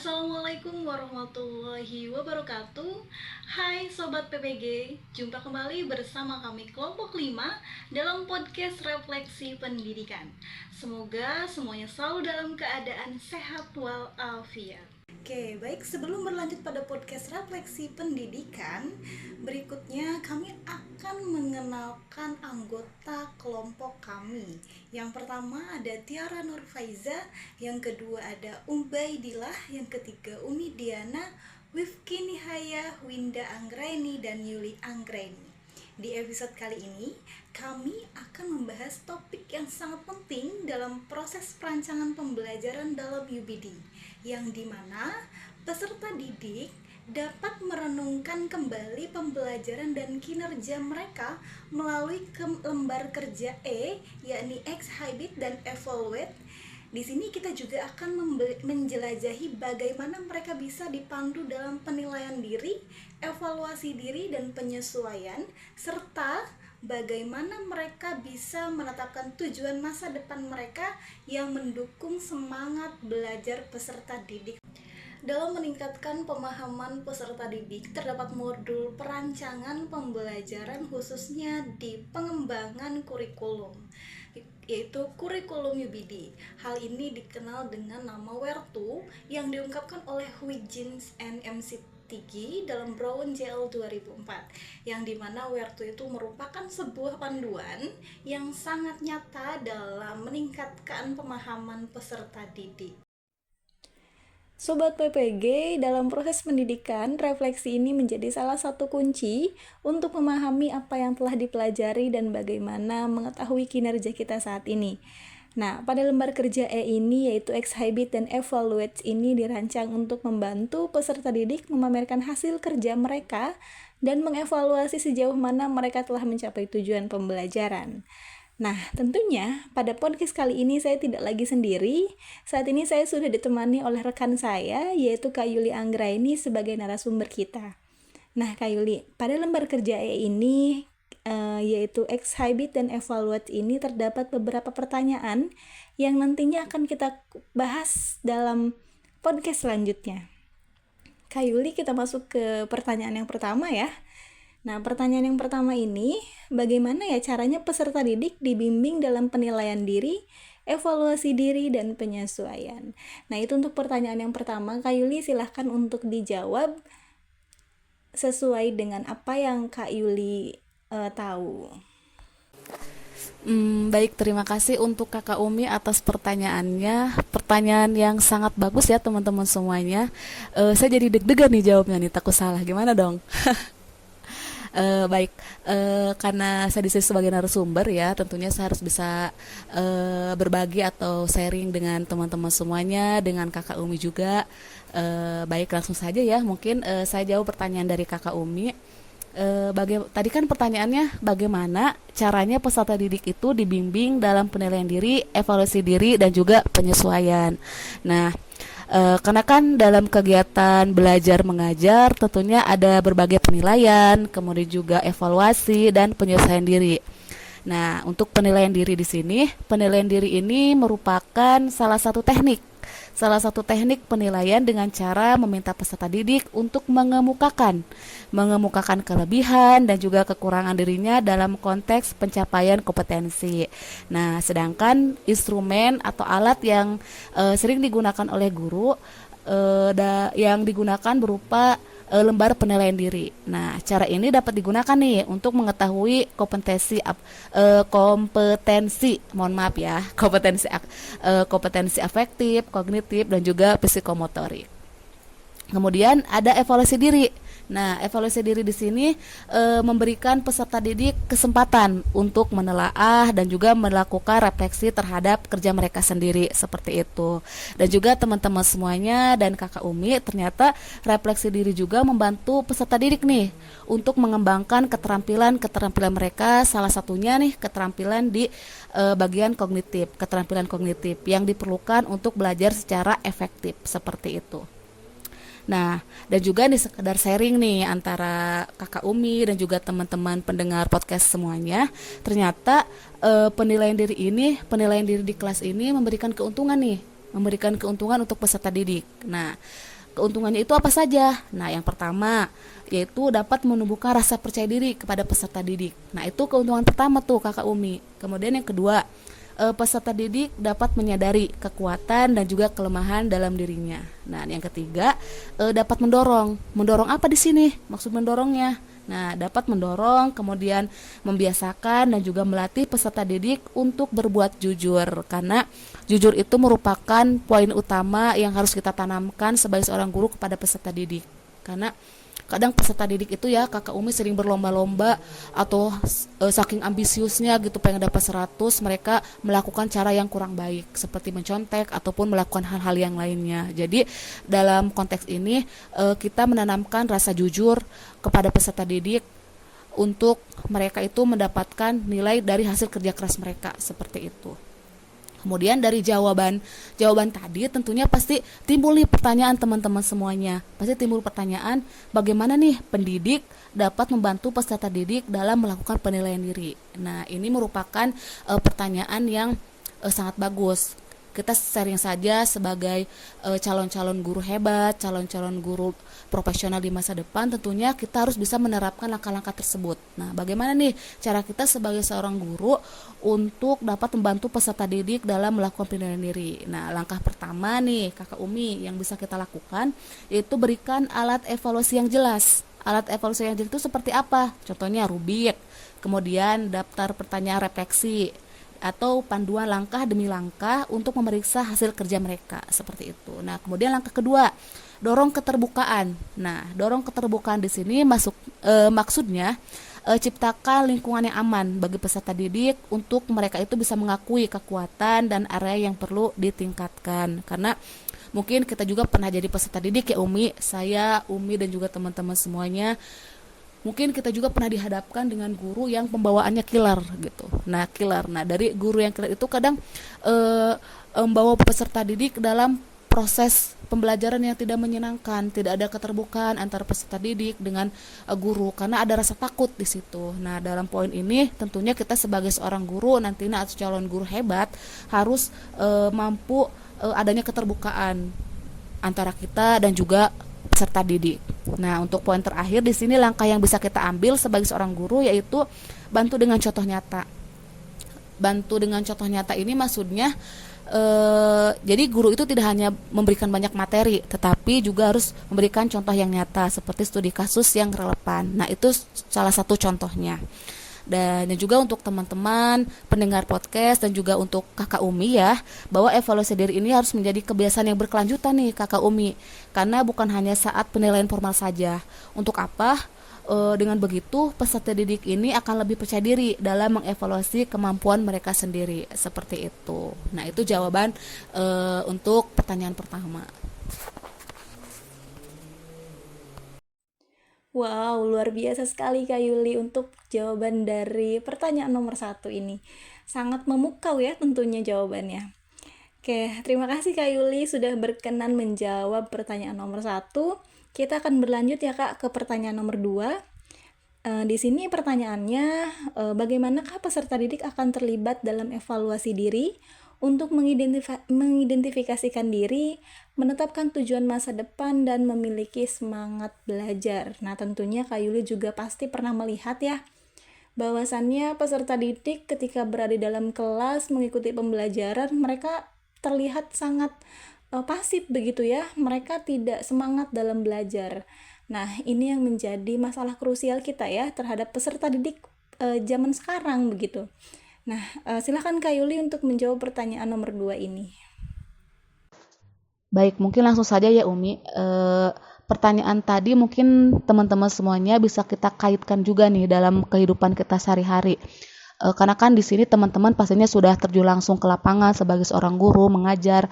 Assalamualaikum warahmatullahi wabarakatuh. Hai Sobat PPG, jumpa kembali bersama kami kelompok 5 dalam podcast Refleksi Pendidikan. Semoga semuanya selalu dalam keadaan sehat walafiat. Oke, baik, sebelum berlanjut pada podcast Refleksi Pendidikan, berikutnya kami akan mengenalkan anggota kelompok kami. Yang pertama ada Tiara Nurfaiza, yang kedua ada Ubaidillah, yang ketiga Umi Diana, Wifki Nihaya, Winda Anggraini, dan Yuli Anggraini. Di episode kali ini, kami akan membahas topik yang sangat penting dalam proses perancangan pembelajaran dalam UBD, yang dimana peserta didik dapat merenungkan kembali pembelajaran dan kinerja mereka melalui lembar kerja E, yakni Exhibit dan Evaluate. Di sini kita juga akan menjelajahi bagaimana mereka bisa dipandu dalam penilaian diri, evaluasi diri, dan penyesuaian, serta bagaimana mereka bisa menetapkan tujuan masa depan mereka yang mendukung semangat belajar peserta didik. Dalam meningkatkan pemahaman peserta didik, terdapat modul perancangan pembelajaran khususnya di pengembangan kurikulum, yaitu kurikulum UBD. Hal ini dikenal dengan nama Where2 yang diungkapkan oleh Huygens and MC Tigi dalam Brown JL 2004, yang dimana Where2 itu merupakan sebuah panduan yang sangat nyata dalam meningkatkan pemahaman peserta didik. Sobat PPG, dalam proses pendidikan, refleksi ini menjadi salah satu kunci untuk memahami apa yang telah dipelajari dan bagaimana mengetahui kinerja kita saat ini. Nah, pada lembar kerja E ini, yaitu Exhibit dan Evaluate ini dirancang untuk membantu peserta didik memamerkan hasil kerja mereka dan mengevaluasi sejauh mana mereka telah mencapai tujuan pembelajaran. Nah, tentunya pada podcast kali ini saya tidak lagi sendiri. Saat ini saya sudah ditemani oleh rekan saya, yaitu Kak Yuli Anggraini sebagai narasumber kita. Nah, Kak Yuli, pada lembar kerja E ini, yaitu Exhibit dan Evaluate ini terdapat beberapa pertanyaan yang nantinya akan kita bahas dalam podcast selanjutnya. Kak Yuli, kita masuk ke pertanyaan yang pertama ya. Nah, pertanyaan yang pertama ini, bagaimana ya caranya peserta didik dibimbing dalam penilaian diri, evaluasi diri, dan penyesuaian? Nah, itu untuk pertanyaan yang pertama. Kak Yuli, silahkan untuk dijawab sesuai dengan apa yang Kak Yuli tahu. Baik, terima kasih untuk Kakak Umi atas pertanyaannya. Pertanyaan yang sangat bagus ya teman-teman semuanya. Saya jadi deg-degan nih jawabnya nih, takut salah. Gimana dong? Baik, karena saya disini sebagai narasumber ya, tentunya saya harus bisa berbagi atau sharing dengan teman-teman semuanya, dengan Kakak Umi juga. Baik, langsung saja ya, mungkin saya jawab pertanyaan dari Kakak Umi. Tadi kan pertanyaannya bagaimana caranya peserta didik itu dibimbing dalam penilaian diri, evaluasi diri, dan juga penyesuaian. Nah, karena kan dalam kegiatan belajar mengajar tentunya ada berbagai penilaian, kemudian juga evaluasi dan penyesuaian diri. Nah, untuk penilaian diri di sini, penilaian diri ini merupakan salah satu teknik penilaian dengan cara meminta peserta didik untuk mengemukakan kelebihan dan juga kekurangan dirinya dalam konteks pencapaian kompetensi. Nah, sedangkan instrumen atau alat yang sering digunakan oleh guru yang digunakan berupa lembar penilaian diri. Nah, cara ini dapat digunakan nih untuk mengetahui kompetensi afektif, kognitif, dan juga psikomotorik. Kemudian ada evaluasi diri. Nah, evaluasi diri di sini memberikan peserta didik kesempatan untuk menelaah dan juga melakukan refleksi terhadap kerja mereka sendiri, seperti itu. Dan juga teman-teman semuanya dan Kakak Umi, ternyata refleksi diri juga membantu peserta didik nih untuk mengembangkan keterampilan mereka, salah satunya nih keterampilan di bagian keterampilan kognitif yang diperlukan untuk belajar secara efektif, seperti itu. Nah, dan juga ini sekedar sharing nih antara Kakak Umi dan juga teman-teman pendengar podcast semuanya. Ternyata penilaian diri di kelas ini memberikan keuntungan nih memberikan keuntungan untuk peserta didik. Nah, keuntungannya itu apa saja? Nah, yang pertama yaitu dapat menumbuhkan rasa percaya diri kepada peserta didik. Nah, itu keuntungan pertama tuh Kakak Umi. Kemudian yang kedua, peserta didik dapat menyadari kekuatan dan juga kelemahan dalam dirinya. Nah, yang ketiga, dapat mendorong. Mendorong apa di sini? Maksud mendorongnya? Nah, dapat mendorong, kemudian membiasakan dan juga melatih peserta didik untuk berbuat jujur. Karena jujur itu merupakan poin utama yang harus kita tanamkan sebagai seorang guru kepada peserta didik. Karena kadang peserta didik itu ya Kakak Umi sering berlomba-lomba atau saking ambisiusnya gitu pengen dapat 100, mereka melakukan cara yang kurang baik seperti mencontek ataupun melakukan hal-hal yang lainnya. Jadi dalam konteks ini kita menanamkan rasa jujur kepada peserta didik untuk mereka itu mendapatkan nilai dari hasil kerja keras mereka seperti itu. Kemudian dari jawaban tadi tentunya pasti timbul nih pertanyaan teman-teman semuanya. Pasti timbul pertanyaan bagaimana nih pendidik dapat membantu peserta didik dalam melakukan penilaian diri. Nah, ini merupakan pertanyaan yang sangat bagus. Kita sharing saja sebagai calon-calon guru hebat, calon-calon guru profesional di masa depan, tentunya kita harus bisa menerapkan langkah-langkah tersebut. Nah, bagaimana nih cara kita sebagai seorang guru untuk dapat membantu peserta didik dalam melakukan penilaian diri? Nah, langkah pertama nih Kakak Umi yang bisa kita lakukan yaitu berikan alat evaluasi yang jelas. Alat evaluasi yang jelas itu seperti apa? Contohnya rubik, kemudian daftar pertanyaan refleksi, atau panduan langkah demi langkah untuk memeriksa hasil kerja mereka seperti itu. Nah, kemudian langkah kedua, dorong keterbukaan. Nah, dorong keterbukaan di sini maksudnya ciptakan lingkungan yang aman bagi peserta didik untuk mereka itu bisa mengakui kekuatan dan area yang perlu ditingkatkan. Karena mungkin kita juga pernah jadi peserta didik ya Umi, saya, Umi dan juga teman-teman semuanya. Mungkin kita juga pernah dihadapkan dengan guru yang pembawaannya killer gitu. Nah, killer. Nah, dari guru yang killer itu kadang membawa peserta didik dalam proses pembelajaran yang tidak menyenangkan, tidak ada keterbukaan antara peserta didik dengan guru karena ada rasa takut di situ. Nah, dalam poin ini tentunya kita sebagai seorang guru nantinya atau calon guru hebat harus mampu adanya keterbukaan antara kita dan juga peserta didik. Nah, untuk poin terakhir di sini langkah yang bisa kita ambil sebagai seorang guru yaitu bantu dengan contoh nyata. Bantu dengan contoh nyata ini maksudnya jadi guru itu tidak hanya memberikan banyak materi, tetapi juga harus memberikan contoh yang nyata seperti studi kasus yang relevan. Nah, itu salah satu contohnya. Dan juga untuk teman-teman pendengar podcast dan juga untuk Kakak Umi ya, bahwa evaluasi diri ini harus menjadi kebiasaan yang berkelanjutan nih Kakak Umi, karena bukan hanya saat penilaian formal saja. Untuk apa? Dengan begitu peserta didik ini akan lebih percaya diri dalam mengevaluasi kemampuan mereka sendiri seperti itu. Nah, itu jawaban untuk pertanyaan pertama. Wow, luar biasa sekali Kak Yuli untuk jawaban dari pertanyaan nomor 1 ini. Sangat memukau ya tentunya jawabannya. Oke, terima kasih Kak Yuli sudah berkenan menjawab pertanyaan nomor 1. Kita akan berlanjut ya Kak ke pertanyaan nomor 2. Di sini pertanyaannya, bagaimanakah peserta didik akan terlibat dalam evaluasi diri untuk mengidentifikasikan diri, menetapkan tujuan masa depan, dan memiliki semangat belajar. Nah, tentunya Kak Yuli juga pasti pernah melihat ya, bahwasannya peserta didik ketika berada dalam kelas mengikuti pembelajaran, mereka terlihat sangat pasif begitu ya, mereka tidak semangat dalam belajar. Nah, ini yang menjadi masalah krusial kita ya terhadap peserta didik zaman sekarang begitu. Nah, silakan Kak Yuli untuk menjawab pertanyaan nomor 2 ini. Baik, mungkin langsung saja ya Umi. Pertanyaan tadi mungkin teman-teman semuanya bisa kita kaitkan juga nih dalam kehidupan kita sehari-hari. Karena kan di sini teman-teman pastinya sudah terjun langsung ke lapangan sebagai seorang guru, mengajar,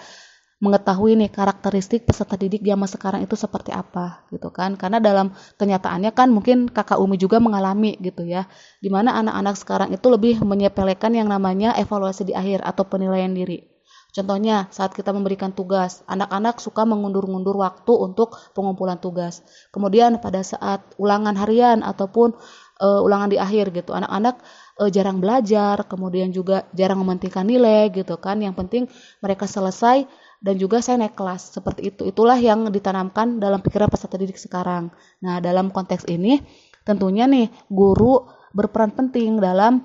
mengetahui nih karakteristik peserta didik zaman sekarang itu seperti apa gitu kan, karena dalam kenyataannya kan mungkin Kakak Umi juga mengalami gitu ya, dimana anak-anak sekarang itu lebih menyepelekan yang namanya evaluasi di akhir atau penilaian diri. Contohnya saat kita memberikan tugas, anak-anak suka mengundur-undur waktu untuk pengumpulan tugas. Kemudian pada saat ulangan harian ataupun ulangan di akhir gitu, anak-anak jarang belajar, kemudian juga jarang mementingkan nilai gitu kan. Yang penting mereka selesai dan juga saya naik kelas seperti itu. Itulah yang ditanamkan dalam pikiran peserta didik sekarang. Nah, dalam konteks ini tentunya nih guru berperan penting dalam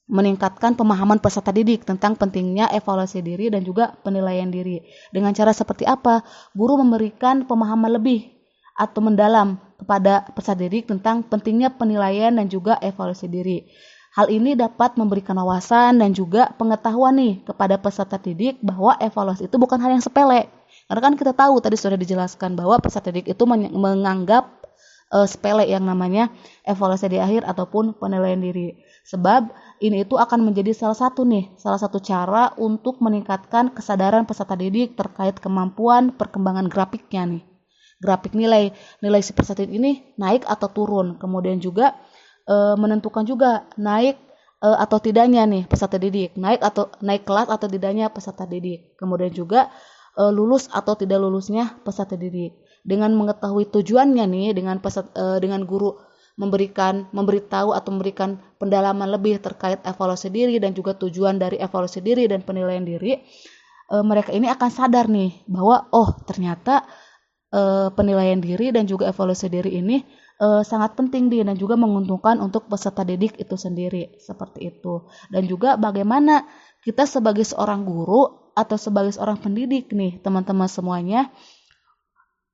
meningkatkan pemahaman peserta didik tentang pentingnya evaluasi diri dan juga penilaian diri. Dengan cara seperti apa? Guru memberikan pemahaman lebih atau mendalam kepada peserta didik tentang pentingnya penilaian dan juga evaluasi diri. Hal ini dapat memberikan wawasan dan juga pengetahuan nih kepada peserta didik bahwa evaluasi itu bukan hal yang sepele. Karena kan kita tahu tadi sudah dijelaskan bahwa peserta didik itu menganggap sepele yang namanya evaluasi di akhir ataupun penilaian diri. Sebab ini itu akan menjadi salah satu cara untuk meningkatkan kesadaran peserta didik terkait kemampuan perkembangan grafiknya nih. Grafik nilai si peserta didik ini naik atau turun. Kemudian juga menentukan juga naik atau tidaknya nih peserta didik, naik kelas atau tidaknya peserta didik. Kemudian juga lulus atau tidak lulusnya peserta didik. Dengan mengetahui tujuannya nih, dengan guru memberitahu atau memberikan pendalaman lebih terkait evaluasi diri dan juga tujuan dari evaluasi diri dan penilaian diri, mereka ini akan sadar nih bahwa ternyata penilaian diri dan juga evaluasi diri ini sangat penting dan juga menguntungkan untuk peserta didik itu sendiri, seperti itu. Dan juga bagaimana kita sebagai seorang guru atau sebagai seorang pendidik nih teman-teman semuanya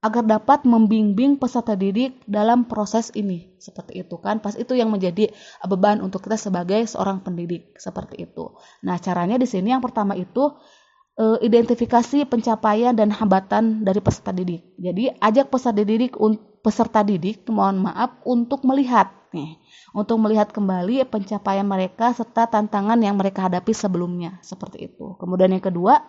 agar dapat membimbing peserta didik dalam proses ini, seperti itu kan. Pas itu yang menjadi beban untuk kita sebagai seorang pendidik, seperti itu. Nah, caranya di sini yang pertama itu identifikasi pencapaian dan hambatan dari peserta didik. Jadi ajak peserta didik untuk melihat kembali pencapaian mereka serta tantangan yang mereka hadapi sebelumnya, seperti itu. Kemudian yang kedua,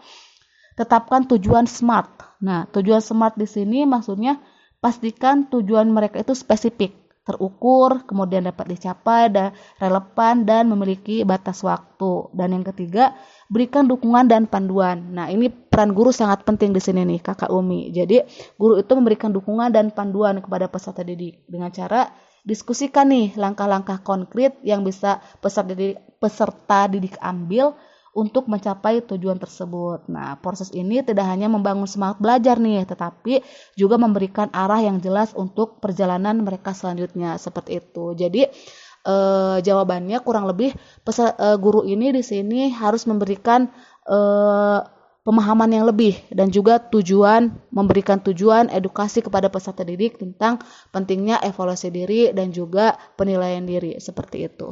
tetapkan tujuan SMART. Nah, tujuan SMART di sini maksudnya pastikan tujuan mereka itu spesifik, terukur, kemudian dapat dicapai, dan relevan dan memiliki batas waktu. Dan yang ketiga, berikan dukungan dan panduan. Nah, ini peran guru sangat penting di sini nih, Kakak Umi. Jadi, guru itu memberikan dukungan dan panduan kepada peserta didik dengan cara diskusikan nih langkah-langkah konkret yang bisa peserta didik ambil untuk mencapai tujuan tersebut. Nah, proses ini tidak hanya membangun semangat belajar nih, tetapi juga memberikan arah yang jelas untuk perjalanan mereka selanjutnya, seperti itu. Jadi, jawabannya kurang lebih guru ini di sini harus memberikan pemahaman yang lebih dan juga memberikan tujuan edukasi kepada peserta didik tentang pentingnya evaluasi diri dan juga penilaian diri, seperti itu.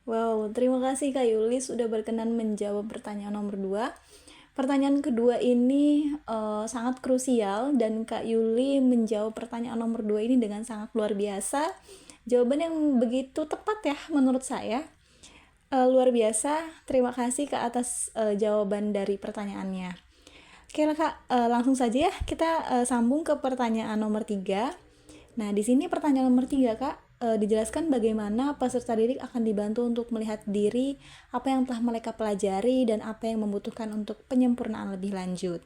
Wow, terima kasih Kak Yulis sudah berkenan menjawab pertanyaan nomor 2. Pertanyaan kedua ini sangat krusial dan Kak Yuli menjawab pertanyaan nomor 2 ini dengan sangat luar biasa. Jawaban yang begitu tepat ya menurut saya. Luar biasa, terima kasih Kak atas jawaban dari pertanyaannya. Oke Kak, langsung saja ya kita sambung ke pertanyaan nomor 3. Nah, di sini pertanyaan nomor 3 Kak, dijelaskan bagaimana peserta didik akan dibantu untuk melihat diri, apa yang telah mereka pelajari, dan apa yang membutuhkan untuk penyempurnaan lebih lanjut.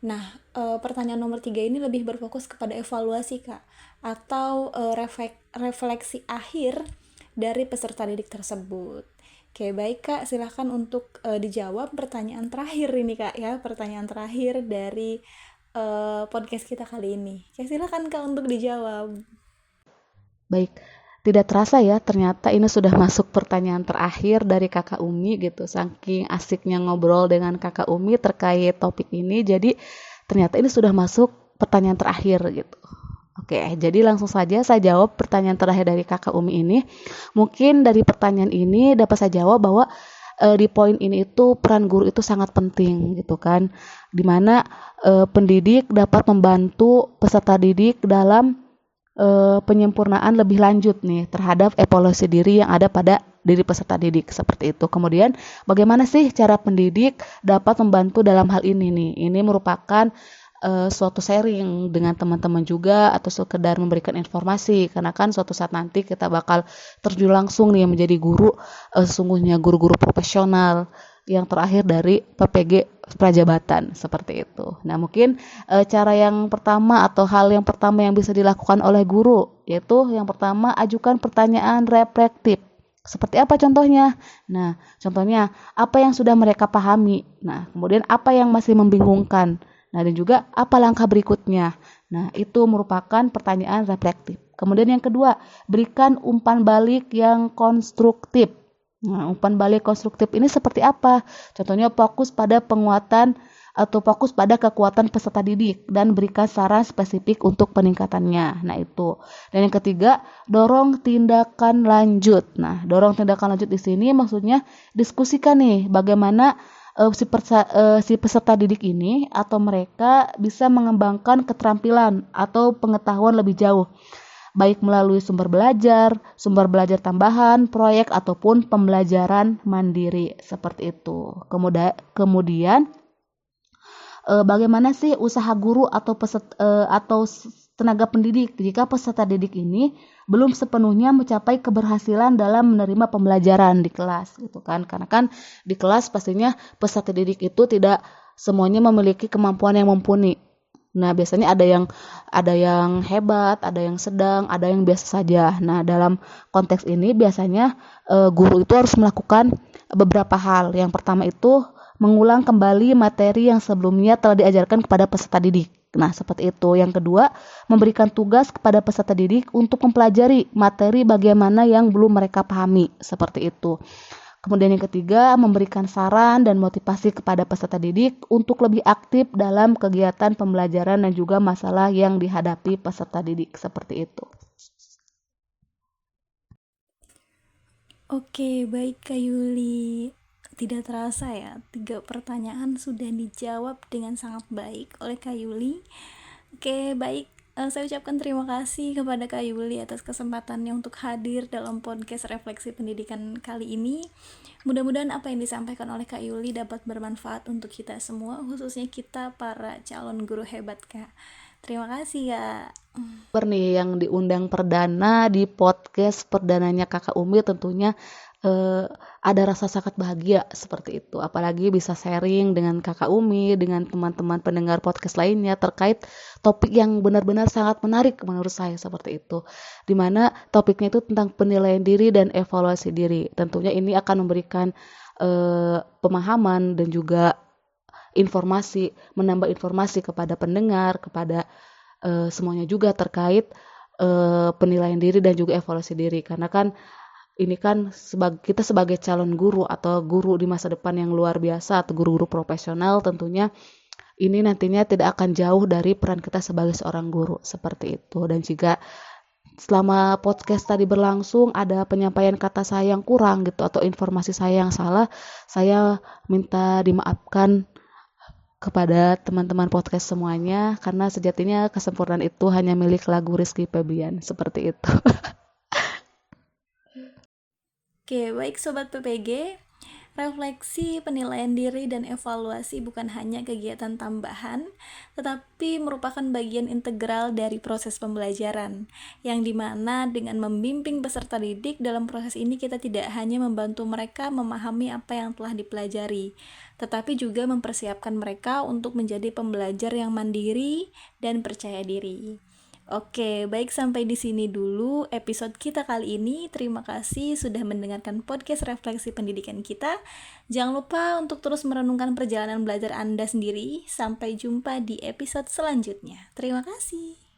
Nah, pertanyaan nomor 3 ini lebih berfokus kepada evaluasi Kak, atau refleksi akhir dari peserta didik tersebut. Oke, baik Kak, silahkan untuk dijawab pertanyaan terakhir ini Kak ya, pertanyaan terakhir dari podcast kita kali ini. Oke, silahkan Kak untuk dijawab. Baik, tidak terasa ya ternyata ini sudah masuk pertanyaan terakhir dari Kakak Umi gitu. Saking asiknya ngobrol dengan Kakak Umi terkait topik ini, jadi ternyata ini sudah masuk pertanyaan terakhir gitu. Oke, jadi langsung saja saya jawab pertanyaan terakhir dari Kakak Umi ini. Mungkin dari pertanyaan ini dapat saya jawab bahwa di poin ini itu peran guru itu sangat penting gitu kan. Dimana pendidik dapat membantu peserta didik dalam penyempurnaan lebih lanjut nih terhadap evaluasi diri yang ada pada diri peserta didik, seperti itu. Kemudian bagaimana sih cara pendidik dapat membantu dalam hal ini nih? Ini merupakan suatu sharing dengan teman-teman juga atau sekedar memberikan informasi, karena kan suatu saat nanti kita bakal terjun langsung nih menjadi guru, sesungguhnya guru-guru profesional yang terakhir dari PPG Prajabatan, seperti itu. Nah, mungkin cara yang pertama atau hal yang pertama yang bisa dilakukan oleh guru yaitu yang pertama, ajukan pertanyaan reflektif Seperti apa contohnya? Nah, contohnya apa yang sudah mereka pahami. Nah, kemudian apa yang masih membingungkan. Nah, dan juga apa langkah berikutnya. Nah, itu merupakan pertanyaan reflektif. Kemudian yang kedua, berikan umpan balik yang konstruktif. Nah, umpan balik konstruktif ini seperti apa? Contohnya fokus pada penguatan atau fokus pada kekuatan peserta didik dan berikan saran spesifik untuk peningkatannya. Nah, itu. Dan yang ketiga, dorong tindakan lanjut. Nah, dorong tindakan lanjut di sini maksudnya diskusikan nih bagaimana si peserta didik ini atau mereka bisa mengembangkan keterampilan atau pengetahuan lebih jauh, baik melalui sumber belajar tambahan, proyek ataupun pembelajaran mandiri seperti itu. Kemudian bagaimana sih usaha guru atau tenaga pendidik jika peserta didik ini belum sepenuhnya mencapai keberhasilan dalam menerima pembelajaran di kelas gitu kan, karena kan di kelas pastinya peserta didik itu tidak semuanya memiliki kemampuan yang mumpuni. Nah, biasanya ada yang hebat, ada yang sedang, ada yang biasa saja. Nah, dalam konteks ini biasanya guru itu harus melakukan beberapa hal. Yang pertama itu mengulang kembali materi yang sebelumnya telah diajarkan kepada peserta didik. Nah, seperti itu. Yang kedua, memberikan tugas kepada peserta didik untuk mempelajari materi bagaimana yang belum mereka pahami. Seperti itu. Kemudian yang ketiga, memberikan saran dan motivasi kepada peserta didik untuk lebih aktif dalam kegiatan pembelajaran dan juga masalah yang dihadapi peserta didik. Seperti itu. Oke, baik Kak Yuli. Tidak terasa ya, 3 pertanyaan sudah dijawab dengan sangat baik oleh Kak Yuli. Oke, baik. Saya ucapkan terima kasih kepada Kak Yuli atas kesempatannya untuk hadir dalam podcast Refleksi Pendidikan kali ini. Mudah-mudahan apa yang disampaikan oleh Kak Yuli dapat bermanfaat untuk kita semua, khususnya kita para calon guru hebat, Kak. Terima kasih, Kak. Nih yang diundang perdana di podcast perdananya Kakak Umi tentunya ada rasa sangat bahagia seperti itu, apalagi bisa sharing dengan Kakak Umi, dengan teman-teman pendengar podcast lainnya terkait topik yang benar-benar sangat menarik menurut saya seperti itu, dimana topiknya itu tentang penilaian diri dan evaluasi diri. Tentunya ini akan memberikan pemahaman dan juga menambah informasi kepada pendengar, kepada semuanya juga terkait penilaian diri dan juga evaluasi diri, karena kan ini kan kita sebagai calon guru atau guru di masa depan yang luar biasa atau guru-guru profesional, tentunya ini nantinya tidak akan jauh dari peran kita sebagai seorang guru seperti itu. Dan jika selama podcast tadi berlangsung ada penyampaian kata saya yang kurang gitu atau informasi saya yang salah, saya minta dimaafkan kepada teman-teman podcast semuanya, karena sejatinya kesempurnaan itu hanya milik lagu Rizky Febian seperti itu. Oke, baik Sobat PPG, refleksi, penilaian diri, dan evaluasi bukan hanya kegiatan tambahan, tetapi merupakan bagian integral dari proses pembelajaran, yang dimana dengan membimbing peserta didik dalam proses ini kita tidak hanya membantu mereka memahami apa yang telah dipelajari, tetapi juga mempersiapkan mereka untuk menjadi pembelajar yang mandiri dan percaya diri. Oke, baik, sampai di sini dulu episode kita kali ini. Terima kasih sudah mendengarkan podcast Refleksi Pendidikan kita. Jangan lupa untuk terus merenungkan perjalanan belajar Anda sendiri. Sampai jumpa di episode selanjutnya. Terima kasih.